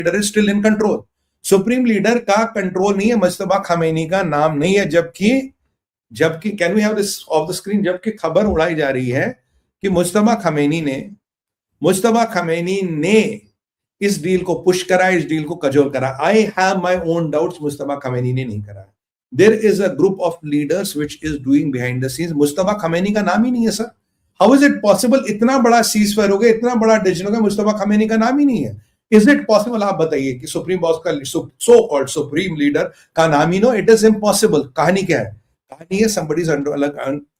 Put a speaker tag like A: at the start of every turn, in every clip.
A: Leader is still in control. Supreme leader का control नहीं है, मुज्तबा खमेनी का नाम नहीं है, जबकि can we have this off the screen, जबकि खबर उड़ाई जा रही है कि मुज्तबा खमेनी ने इस डील को पुश करा, इस डील को कजोल करा। I have my own doubts, Mojtaba Khamenei ने नहीं करा। There is a group of leaders which is doing behind the scenes. Mojtaba Khamenei का नाम ही नहीं है sir. How is it possible? इतना बड़ा सीज फायर हो गया, इतना बड़ा डिसीजन हो गया, मुज्तबा खमेनी का नाम ही नहीं है। Is it possible? आप बताइए कि सुप्रीम बॉस का, सो कॉल्ड सुप्रीम लीडर का नाम ही नो, इट इज इम्पॉसिबल। कहानी क्या है? कहानी है somebody is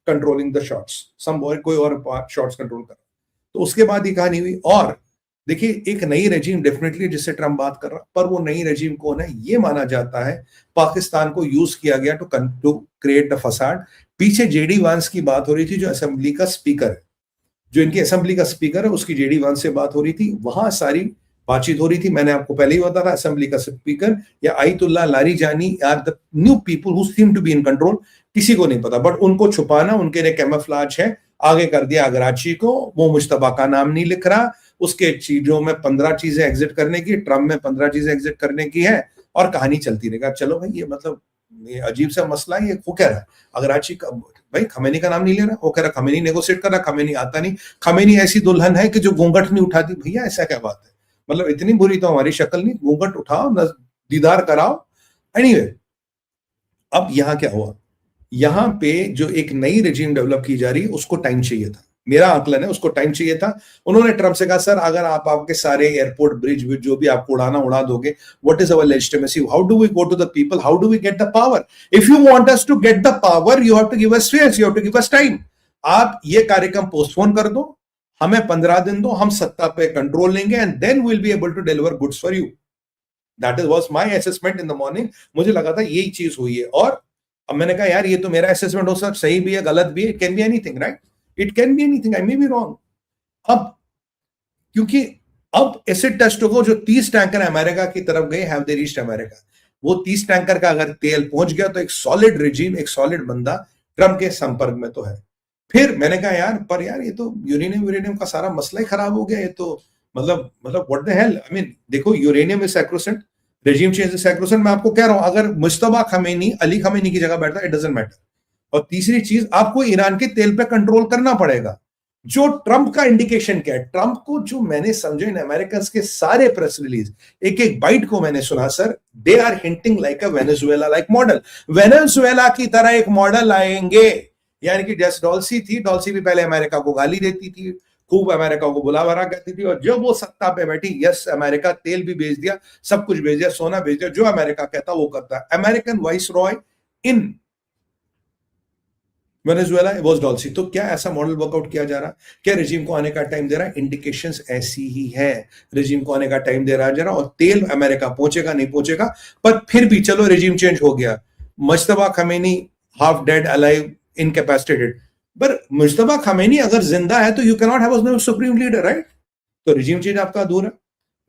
A: controlling the shots, somebody कोई और शॉट्स कंट्रोल कर। तो उसके बाद ही कहानी हुई। और देखिए, एक नई रेजिम डेफिनेटली जिससे ट्रम्प बात कर रहा, पर वो नई रेजिम कौन है? ये माना जाता है पाकिस्तान को यूज किया गया टू क्रिएट द फसाड। पीछे जेडी वांस की बात हो रही थी, जो असेंबली का स्पीकर है, जो इनकी असेंबली का स्पीकर है, उसकी जेडी वांस से बात हो रही थी, वहां सारी बातचीत हो रही थी। मैंने आपको पहले ही बताया था, असेंबली का स्पीकर या Ayatollah Larijani are the new people who seem to be in control. किसी को नहीं पता, बट उनको छुपाना उनके लिए कैमोफ्लेज है। आगे कर दिया कराची को, वो मुश्तबा का नाम नहीं लिख रहा, उसके चीजों में 15 चीजें एग्जिट करने की, ट्रम्प में 15 चीजें एग्जिट करने की है, और कहानी चलती रहेगा। चलो भाई, ये मतलब ये अजीब सा मसला है। ये वो कह रहा है कराची का, भाई खमेनी का नाम नहीं ले रहा, वो कह रहा खमेनी नेगोशिएट कर रहा, खमेनी आता नहीं, खमेनी ऐसी दुल्हन है कि जो घूंघट नहीं उठाती। भैया ऐसा क्या बात है? मतलब इतनी बुरी तो हमारी शक्ल नहीं, घूंघट उठाओ, दीदार कराओ। एनीवे, अब यहां क्या हुआ? यहां पे जो एक नई रेजिम डेवलप की जा रही है, उसको टाइम चाहिए था। मेरा आकलन है, उसको टाइम चाहिए था। उन्होंने ट्रम्प से कहा, सर अगर आप आपके सारे एयरपोर्ट ब्रिज जो भी आपको उड़ाना उड़ा दोगे, what is our legitimacy? How do we go to the people? How do we get the power? If you want us to get the power, you have to give us space, you have to give us time. आप ये कार्यक्रम postpone कर दो, हमें 15 दिन दो, हम सत्ता पे कंट्रोल लेंगे, and then we will be able to deliver goods for you. That is was my assessment in the morning. मुझे लगा था यही चीज हुई है। और अब मैंने कहा यार, ये तो मेरा असेसमेंट हो सकता, सही भी है, गलत भी है, it can be anything, right? It can be anything, I may be wrong. अब क्योंकि अब एसिड टेस्ट होगा, जो 30 टैंकर अमेरिका की तरफ गए, हैव दे रीच्ड अमेरिका? वो 30 टैंकर का अगर तेल पहुंच गया, तो एक सॉलिड रिजीम, एक सॉलिड बंदा ट्रम्प के संपर्क में तो है। फिर मैंने कहा यार, पर यार ये तो यूरेनियम का सारा मसला ही खराब हो गया। ये तो मतलब what the hell? I mean देखो, uranium is sacrosanct, regime change is sacrosanct. मैं आपको कह रहा हूं, अगर मुश्तबा खमेनी अली खमेनी की जगह बैठता, इट डजंट मैटर। और तीसरी चीज, आपको ईरान के तेल पे कंट्रोल करना पड़ेगा। जो ट्रम्प का इंडिकेशन क्या है? ट्रम्प को जो मैंने समझे इन अमेरिकन के सारे प्रेस रिलीज, एक एक बाइट को मैंने सुना, sir they are hinting like a Venezuela like model. Venezuela की तरह एक मॉडल आएंगे, यानी कि जैसे डॉल्सी थी, डॉल्सी भी पहले अमेरिका को गाली देती थी, खूब अमेरिका को बुलावा कहती थी, और जब वो सत्ता पे बैठी, यस अमेरिका तेल भी भेज दिया, सब कुछ भेज दिया, सोना भेज दिया, जो अमेरिका कहता वो करता है। American vice Roy in Venezuela was dorsi. तो क्या ऐसा मॉडल वर्कआउट किया जा रहा? क्या रेजिम को आने का टाइम दे रहा है? इंडिकेशंस ऐसी ही है, रेजिम को आने का टाइम दे रहा है जरा, और तेल अमेरिका पहुंचेगा नहीं पहुंचेगा। पर फिर भी चलो, रेजिम चेंज हो गया, Mushtaba Khamenei half dead, alive, incapacitated. पर मुश्तबा खमेनी अगर जिंदा है, तो you can not have supreme leader, right? तो रेजिम चेंज आपका अधूरा।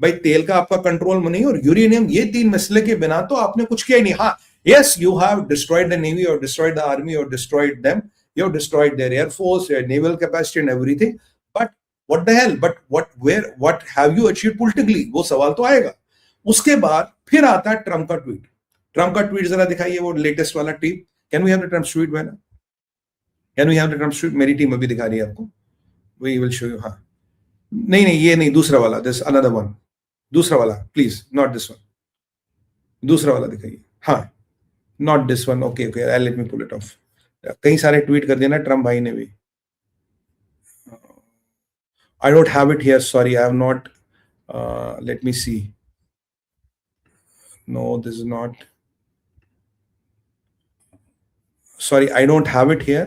A: भाई तेल का आपका कंट्रोल में नहीं, और यूरेनियम, ये 3 मसले के बिना तो आपने कुछ किया ही नहीं। हाँ, yes, you have destroyed the navy, or destroyed the army, or destroyed them, you have destroyed their air force, their naval capacity and everything, but what the hell? But what have you achieved politically? वो सवाल तो आएगा। उसके बाद फिर आता है Trump का ट्वीट। ट्रम्प का ट्वीट जरा दिखाइए, वो लेटेस्ट वाला tweet. Can we have the Trump tweet? बना, can we have the Trump tweet? मेरी टीम अभी दिखा रही है आपको, वी विल शो यू। हाँ, नहीं ये नहीं, दूसरा वाला, दिस अनदर वन, दूसरा वाला प्लीज, नॉट दिस वन, दूसरा वाला दिखाइए। हाँ, not this one, okay let me pull it off. कई सारे ट्वीट कर देना ट्रम्प भाई ने भी। I don't have it here, sorry, I have not, let me see, no this is not, sorry, I don't have it here.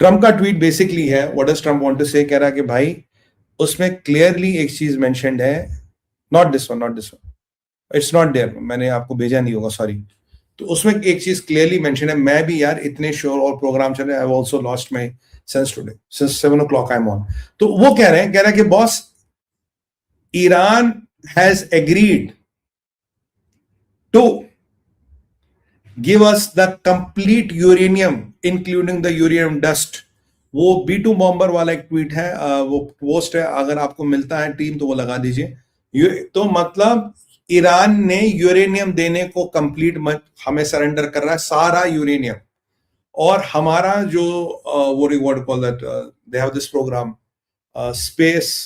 A: Trump का tweet basically है, what does Trump want to say, कह रहा है कि भाई उसमें clearly एक चीज मेंशन्ड है, not this one, it's not there, मैंने आपको भेजा नहीं होगा, सॉरी। तो उसमें एक चीज क्लियरली मेंशन है, मैं भी यार इतने शोर और प्रोग्राम चल रहे हैं, I have also lost my sense today since 7 o'clock I am on. तो वो कह रहे हैं कि boss, Iran has agreed to give us the complete uranium, including the uranium dust, वो B2 बॉम्बर वाला एक ट्वीट है, वो पोस्ट है, अगर आपको मिलता है टीम तो वो लगा दीजिए। तो मतलब ईरान ने यूरेनियम देने को कंप्लीट हमें सरेंडर कर रहा है सारा यूरेनियम, और हमारा जो what call that, they have this program space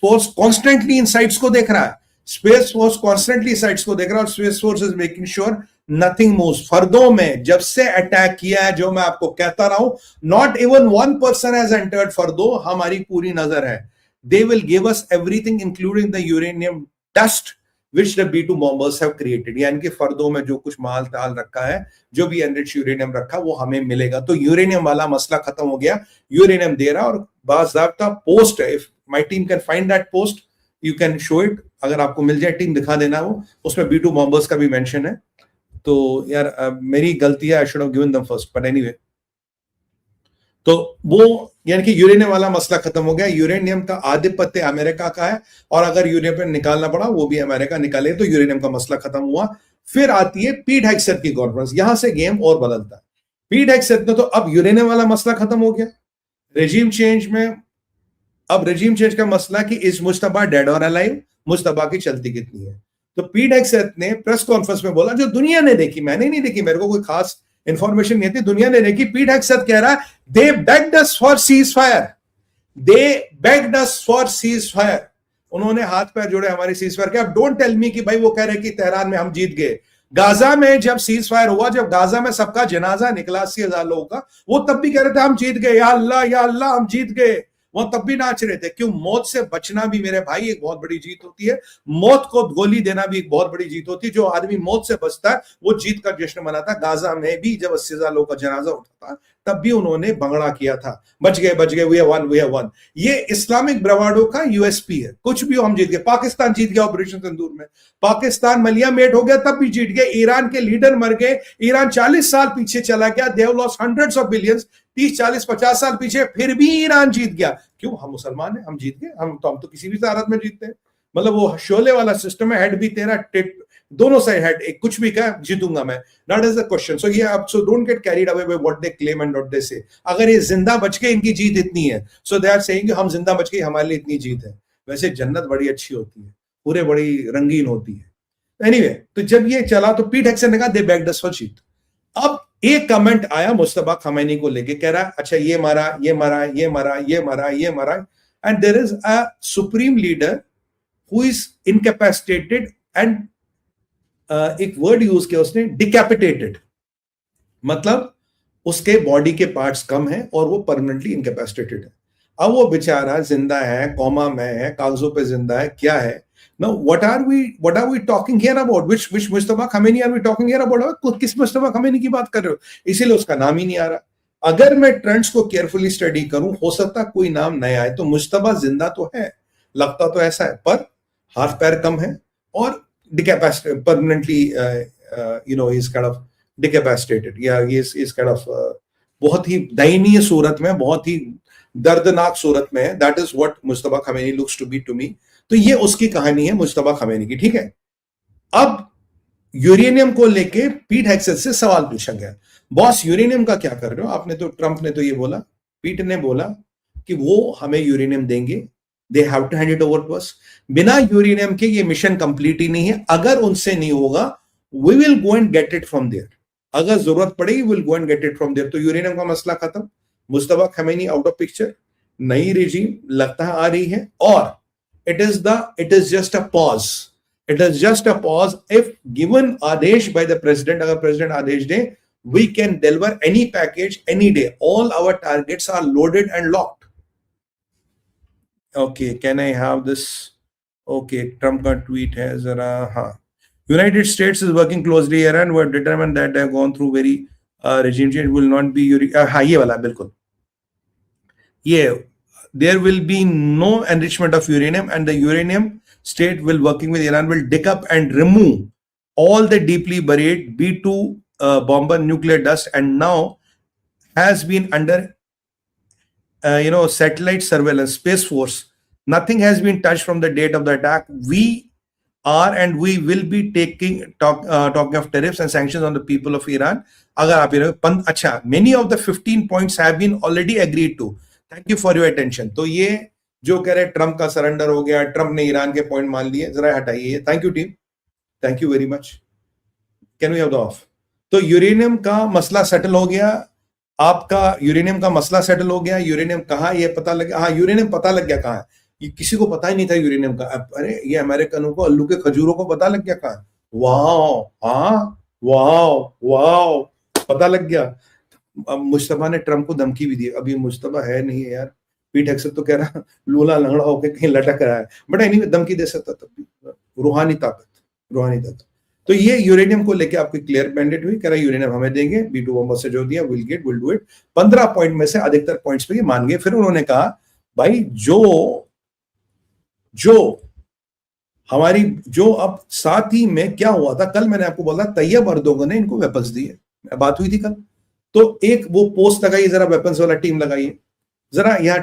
A: force constantly in sites को देख रहा है, स्पेस फोर्स कॉन्स्टेंटली साइट्स को देख रहा है, और space force is making sure nothing moves. फर्दों में जब से अटैक किया है, जो मैं आपको कहता रहा हूं, not even one person has entered फर्दो, हमारी पूरी नजर है। They will give us everything including the uranium dust which the B2 bombers have created। यानी कि फर्दों में जो कुछ माल ताल रखा है, जो भी एनरिच यूरेनियम रखा, वो हमें मिलेगा। तो यूरेनियम वाला मसला खत्म हो गया, यूरेनियम दे रहा। और बाज़ाब्ता पोस्ट है, if my team can find that post you can show it, अगर आपको मिल जाए टीम दिखा देना, वो उसमें B2 बॉम्बर्स का भी मेंशन है। तो यार मेरी गलती है, I should have given them first, but anyway. तो वो यानी कि यूरेनियम वाला मसला खत्म हो गया, यूरेनियम का आधिपत्य अमेरिका का है, और अगर यूरेनियम निकालना पड़ा वो भी अमेरिका निकाले, तो यूरेनियम का मसला खत्म हुआ। फिर आती है पीट हेग्सेथ की कॉन्फ्रेंस, यहां से गेम और बदलता है। पीट हेग्सेथ ने तो अब यूरेनियम वाला मसला खत्म हो गया, रेजिम चेंज में अब रेजिम चेंज का मसला कि इज मुश्तबा डेड और अलाइव, मुश्तबा की चलती कितनी है। तो पीट हेग्सेथ ने प्रेस कॉन्फ्रेंस में बोला, जो दुनिया ने देखी, मैंने नहीं देखी, मेरे को कोई खास इंफॉर्मेशन नहीं थी, दुनिया ने देखी। पीट हेग्सेथ कह रहा है, they begged us for ceasefire, they begged us for ceasefire. उन्होंने हाथ पैर जोड़े हमारी सीज फायर के। अब डोंट टेल मी कि भाई वो कह रहे कि तेहरान में हम जीत गए। गाजा में जब सीज फायर हुआ, जब गाजा में सबका जनाजा निकला 80,000 लोगों का, वो तब भी कह रहे थे हम जीत गए, या अल्लाह हम जीत गए। वो तब भी नाच रहे थे। क्यों? मौत से बचना भी मेरे भाई एक बहुत बड़ी जीत होती है, मौत को गोली देना भी एक बहुत बड़ी जीत होती है। जो आदमी मौत से बचता है वो जीत का जश्न मनाता। गाजा में भी जब 80,000 लोगों का जनाजा उठा था, तब भी उन्होंने भंगड़ा किया था, बच गए, वी हैव वन। ये इस्लामिक ब्रवाडो का यूएसपी है, कुछ भी हो हम जीत गए। पाकिस्तान जीत गया ऑपरेशन सिंदूर में, पाकिस्तान मलिया मेट हो गया तब भी जीत गए। ईरान के लीडर मर गए, ईरान 40 साल पीछे चला गया, they have lost hundreds of billions, 30 40 50 साल पीछे, फिर भी ईरान जीत गया। क्यों? हम मुसलमान हैं, हम जीत गए। हम तो किसी भी हालत में जीतते हैं। मतलब वो शोले वाला सिस्टम है, हेड भी तेरा, दोनों साइड हेड, एक कुछ भी कहा जीतूंगा मैं, नॉट एज अ क्वेश्चन। सो ये आप so don't get carried away by what they claim and what they से। अगर ये जिंदा बच के इनकी जीत इतनी है, सो दे आर सेइंग हम जिंदा बच के हमारे लिए इतनी जीत है। वैसे जन्नत बड़ी अच्छी होती है, पूरे बड़ी रंगीन होती है। एनीवे, तो जब ये चला तो पीट हेग्सेथ ने कहा दे बैक्ड अस फॉर जीत। अब एक कमेंट आया मुस्तफा खमैनी को लेके, कह रहा अच्छा ये मारा, and there is a supreme leader who is incapacitated, and एक वर्ड यूज किया उसने, डिकैपिटेटेड, मतलब उसके बॉडी के पार्ट्स कम हैं और वो परमानेंटली इनकैपेसिटेटेड है। अब वो बेचारा जिंदा है, कोमा में है, कागजों पे जिंदा है, क्या है। Now, what are we talking here about? Which Mustafa खमैनी are we talking here about? किस मुस्तफा खमैनी की बात कर रहे हो? इसीलिए उसका नाम ही नहीं आ रहा। अगर मैं ट्रेंड्स को केयरफुली स्टडी करूं, हो सकता कोई नाम नया आए। तो मुस्तफा जिंदा तो है, लगता तो ऐसा है, पर हाथ पैर कम है और डिकैपेसिटेटेड, परमानेंटली इज काइंड ऑफ डिकैपेसिटेटेड, या इज काइंड ऑफ बहुत ही दयनीय सूरत में, बहुत ही दर्दनाक सूरत में है। That is what Mustafa Khamenei looks to be to me. तो ये उसकी कहानी है मुस्तफा खमैनी की, ठीक है। अब यूरेनियम को लेके पीट हेग्सेथ से सवाल पूछा गया, बॉस यूरेनियम का क्या कर रहे हो? आपने तो, ट्रंप ने तो ये बोला, पीट ने बोला कि वो हमें यूरेनियम देंगे, they have to hand it over to us. बिना यूरेनियम के ये मिशन कंप्लीट ही नहीं है। अगर उनसे नहीं होगा, we will go and get it from there. अगर जरूरत पड़ेगी will go and get it from there. तो यूरेनियम का मसला खत्म, Mustafa Khamenei out of picture, नई रिजीम लगता है आ रही है। और it is just a pause. It is just a pause. If given Adesh by the president, अगर president Adesh they, we can deliver any package any day. All our targets are loaded and locked. Okay, can I have this? Okay, Trump का tweet है जरा, हाँ, United States is working closely here and we're determined that they have gone through very regime change will not be हाँ ये वाला बिल्कुल, ये there will be no enrichment of uranium, and the uranium state will working with Iran will dig up and remove all the deeply buried B2 bomber nuclear dust, and now has been under satellite surveillance, Space Force. Nothing has been touched from the date of the attack. We are and we will be talking of tariffs and sanctions on the people of Iran. अगर आप अच्छा, many of the 15 points have been already agreed to. Thank you for your attention. तो ये जो कह रहे Trump का surrender हो गया, ट्रम्प ने ईरान के पॉइंट मान लिए, जरा हटाइए. Thank you team, thank you very much. Can we have the off? तो यूरेनियम का मसला सेटल हो गया. आपका यूरेनियम का मसला सेटल हो गया. यूरेनियम कहाँ ये पता लग गया. हाँ, यूरेनियम पता लग गया कहाँ है. ये किसी को पता ही नहीं था यूरेनियम का. अरे ये अमेरिकनों को, अल्लू के खजूरों को पता लग गया कहाँ. वाह, हाँ, वाह वाह, पता लग गया. अब मुस्तफा ने ट्रम्प को धमकी भी दी. अभी मुस्तफा है नहीं है यार. पीठ हेगसेथ तो कह रहा लूला लंगड़ा होकर कहीं लटक रहा है. बट एनीवे धमकी दे सकता तब भी. रूहानी ताकत. तो ये यूरेनियम को लेके आपकी क्लियर मैंडेट हुई. कह रहा यूरेनियम हमें देंगे. B2 बॉम्बर से जो दिया विल डू इट. 15 पॉइंट में से अधिकतर पॉइंट्स पे ये मान गए. फिर उन्होंने कहा भाई जो अब साथ ही में क्या हुआ था, कल मैंने आपको बोला तैयब अर्दोगन ने इनको वेपन्स दिए. बात हुई थी कल. तो एक वो पोस्ट लगाइए, जरा वेपन्स वाला टीम लगाइए. जरा यहाँ